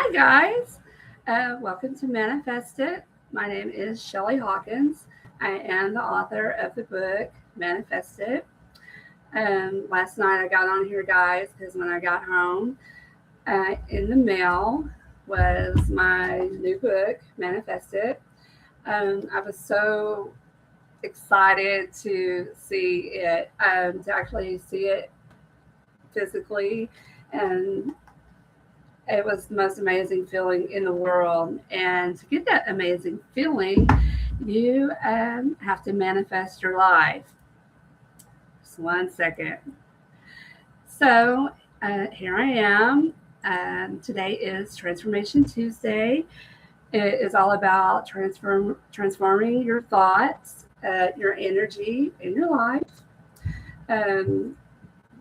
Hi, guys. Welcome to Manifest It. My name is Shelley Hawkins. I am the author of the book Manifest It. Last night I got on here, guys, because when I got home, in the mail was my new book, Manifest It. I was so excited to see it, to actually see it physically, and it was the most amazing feeling in the world. And to get that amazing feeling, you have to manifest your life. Just one second. So here I am. Today is Transformation Tuesday. It is all about transforming your thoughts, your energy, and your life. Um,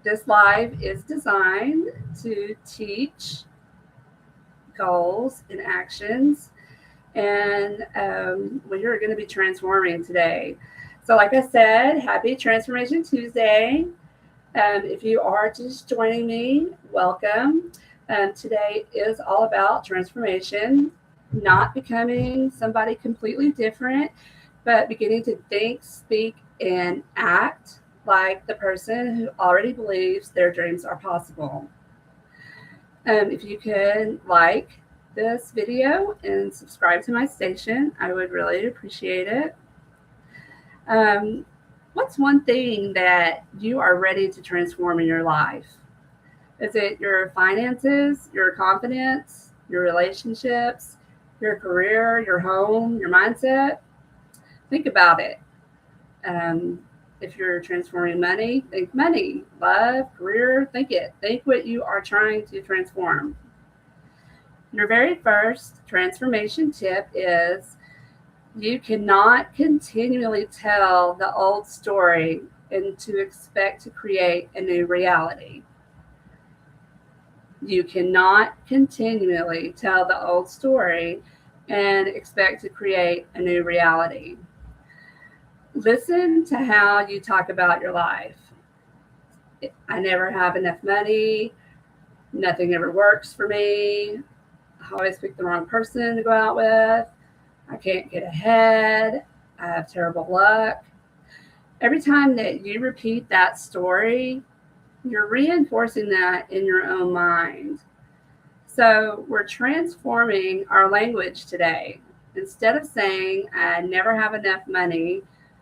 this live is designed to teach goals and actions, and we are going to be transforming today. So, like I said, happy Transformation Tuesday. If you are just joining me, welcome. Today is all about transformation, not becoming somebody completely different, but beginning to think, speak, and act like the person who already believes their dreams are possible. If you could like this video and subscribe to my station, I would really appreciate it. Um, what's one thing that you are ready to transform in your life? Is it your finances, your confidence, your relationships, your career, your home, your mindset? Think about it. Um, if you're transforming money, think money, love, career, think it. Think what you are trying to transform. Your very first transformation tip is you cannot continually tell the old story and to expect to create a new reality. You cannot continually tell the old story and expect to create a new reality. Listen to how you talk about your life. I never have enough money. Nothing ever works for me. I always pick the wrong person to go out with. I can't get ahead. I have terrible luck. Every time that you repeat that story, you're reinforcing that in your own mind. So we're transforming our language today. Instead of saying, I never have enough money,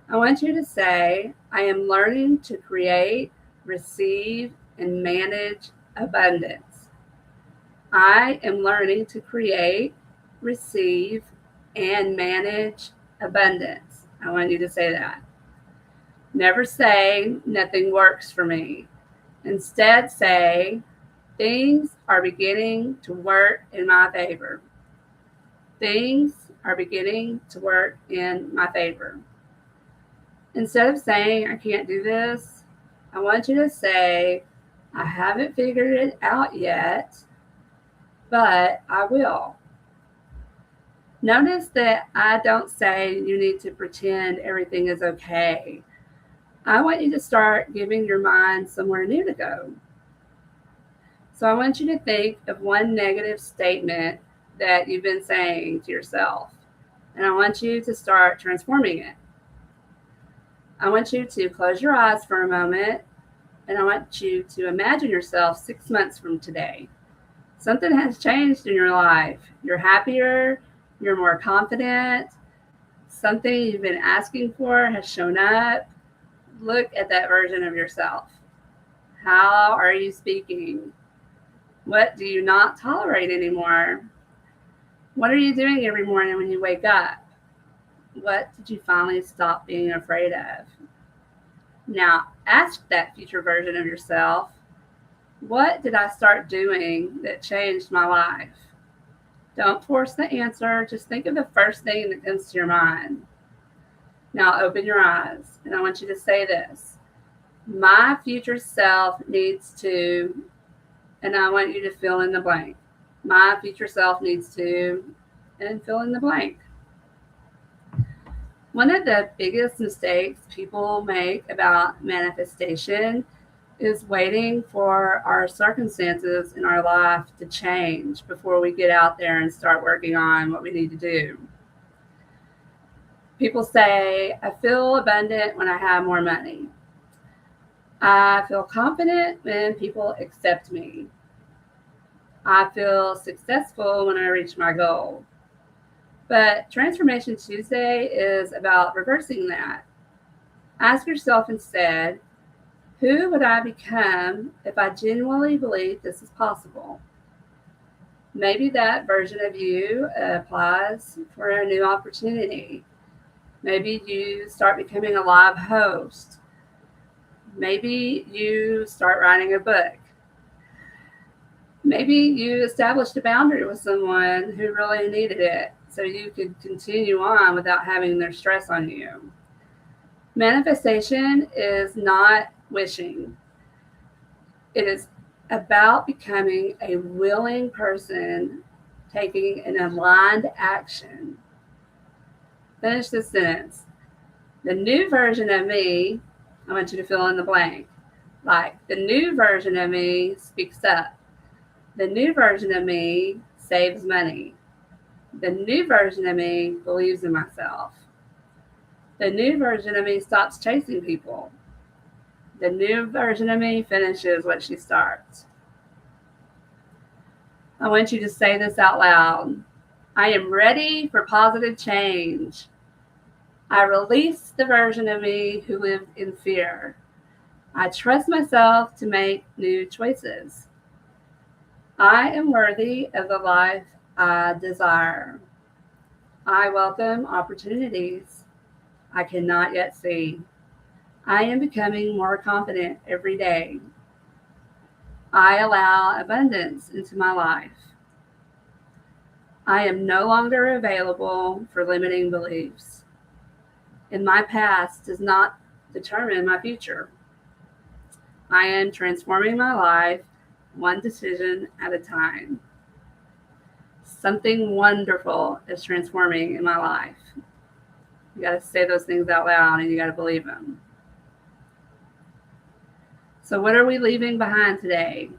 I want you to say, I am learning to create, receive, and manage abundance. I am learning to create, receive, and manage abundance. I want you to say that. Never say, nothing works for me. Instead, say, things are beginning to work in my favor. Things are beginning to work in my favor. Instead of saying, I can't do this, I want you to say, I haven't figured it out yet, but I will. Notice that I don't say you need to pretend everything is okay. I want you to start giving your mind somewhere new to go. So I want you to think of one negative statement that you've been saying to yourself, and I want you to start transforming it. I want you to close your eyes for a moment, and I want you to imagine yourself 6 months from today. Something has changed in your life. You're happier, you're more confident, something you've been asking for has shown up. Look at that version of yourself. How are you speaking? What do you not tolerate anymore? What are you doing every morning when you wake up? What did you finally stop being afraid of? Now, ask that future version of yourself, what did I start doing that changed my life? Don't force the answer. Just think of the first thing that comes to your mind. Now, open your eyes, and I want you to say this. My future self needs to, and I want you to fill in the blank. My future self needs to, and fill in the blank. One of the biggest mistakes people make about manifestation is waiting for our circumstances in our life to change before we get out there and start working on what we need to do. People say, I feel abundant when I have more money. I feel confident when people accept me. I feel successful when I reach my goal. But Transformation Tuesday is about reversing that. Ask yourself instead, who would I become if I genuinely believe this is possible? Maybe that version of you applies for a new opportunity. Maybe you start becoming a live host. Maybe you start writing a book. Maybe you established a boundary with someone who really needed it so you could continue on without having their stress on you. Manifestation is not wishing. It is about becoming a willing person, taking an aligned action. Finish this sentence. The new version of me, I want you to fill in the blank. Like, the new version of me speaks up. The new version of me saves money. The new version of me believes in myself. The new version of me stops chasing people. The new version of me finishes what she starts. I want you to say this out loud. I am ready for positive change. I release the version of me who lived in fear. I trust myself to make new choices. I am worthy of the life I desire. I welcome opportunities I cannot yet see. I am becoming more confident every day. I allow abundance into my life. I am no longer available for limiting beliefs. And my past does not determine my future. I am transforming my life one decision at a time. Something wonderful is transforming in my life. You got to say those things out loud and you got to believe them. So what are we leaving behind today?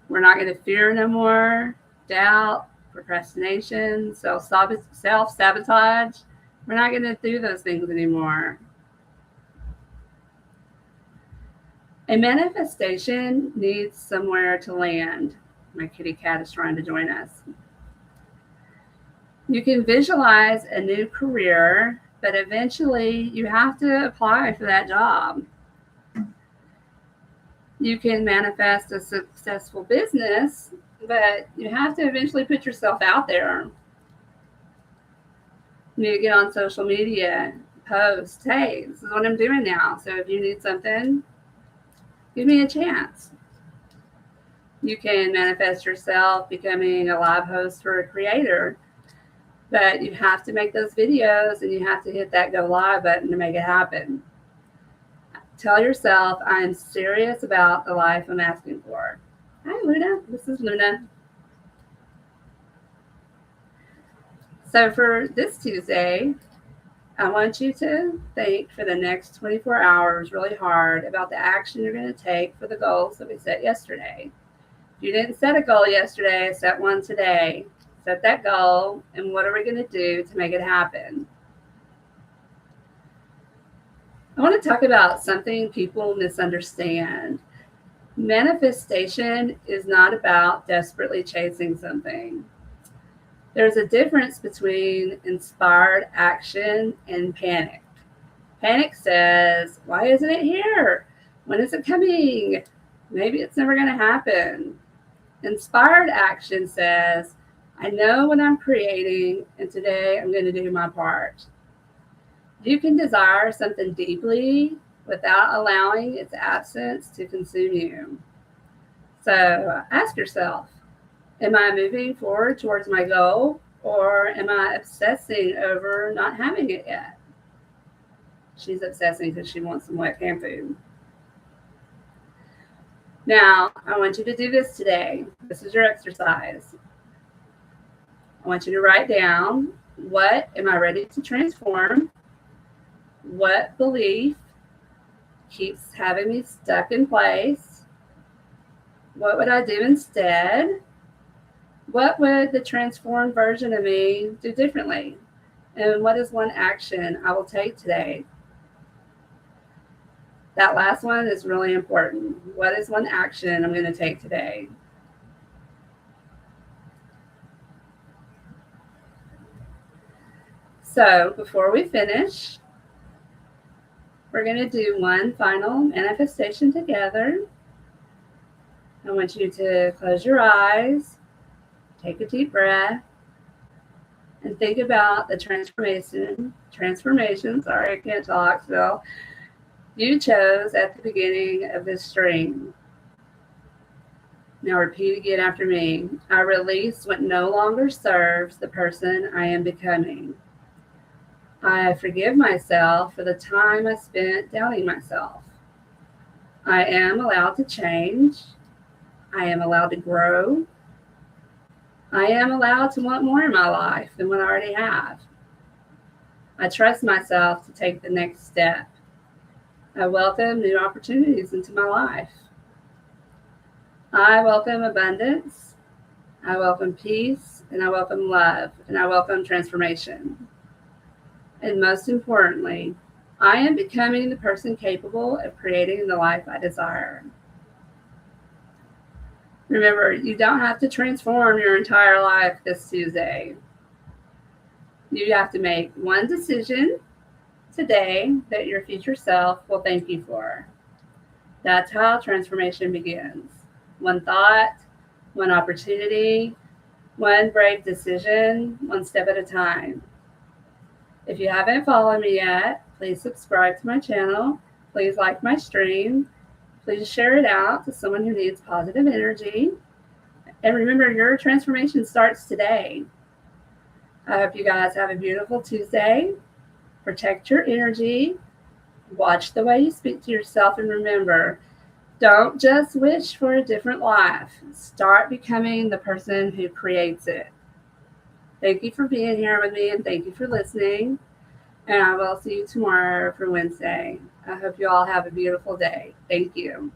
We're not going to fear no more, doubt, procrastination, self-sabotage. We're not going to do those things anymore. A manifestation needs somewhere to land. My kitty cat is trying to join us. You can visualize a new career, but eventually you have to apply for that job. You can manifest a successful business, but you have to eventually put yourself out there. You need to get on social media, post, hey, this is what I'm doing now. So if you need something, give me a chance. You can manifest yourself becoming a live host or a creator, but you have to make those videos and you have to hit that go live button to make it happen. Tell yourself, I am serious about the life I'm asking for. Hi, Luna. This is Luna. So for this Tuesday, I want you to think for the next 24 hours really hard about the action you're going to take for the goals that we set yesterday. If you didn't set a goal yesterday, set one today. Set that goal, and what are we going to do to make it happen? I want to talk about something people misunderstand. Manifestation is not about desperately chasing something. There's a difference between inspired action and panic. Panic says, why isn't it here? When is it coming? Maybe it's never going to happen. Inspired action says, I know what I'm creating, and today I'm going to do my part. You can desire something deeply without allowing its absence to consume you. So ask yourself, am I moving forward towards my goal, or am I obsessing over not having it yet? She's obsessing because she wants some wet canned food. Now, I want you to do this today. This is your exercise. I want you to write down, what am I ready to transform? What belief keeps having me stuck in place? What would I do instead? What would the transformed version of me do differently? And what is one action I will take today? That last one is really important. What is one action I'm going to take today? So before we finish, we're going to do one final manifestation together. I want you to close your eyes, take a deep breath, and think about the transformation, sorry, I can't talk still, you chose at the beginning of this stream. Now repeat again after me. I release what no longer serves the person I am becoming. I forgive myself for the time I spent doubting myself. I am allowed to change. I am allowed to grow. I am allowed to want more in my life than what I already have. I trust myself to take the next step. I welcome new opportunities into my life. I welcome abundance. I welcome peace, and I welcome love, and I welcome transformation. And most importantly, I am becoming the person capable of creating the life I desire. Remember, you don't have to transform your entire life this Tuesday. You have to make one decision today that your future self will thank you for. That's how transformation begins. One thought, one opportunity, one brave decision, one step at a time. If you haven't followed me yet, please subscribe to my channel. Please like my stream. Please share it out to someone who needs positive energy. And remember, your transformation starts today. I hope you guys have a beautiful Tuesday. Protect your energy. Watch the way you speak to yourself. And remember, don't just wish for a different life. Start becoming the person who creates it. Thank you for being here with me, and thank you for listening. And I will see you tomorrow for Wednesday. I hope you all have a beautiful day. Thank you.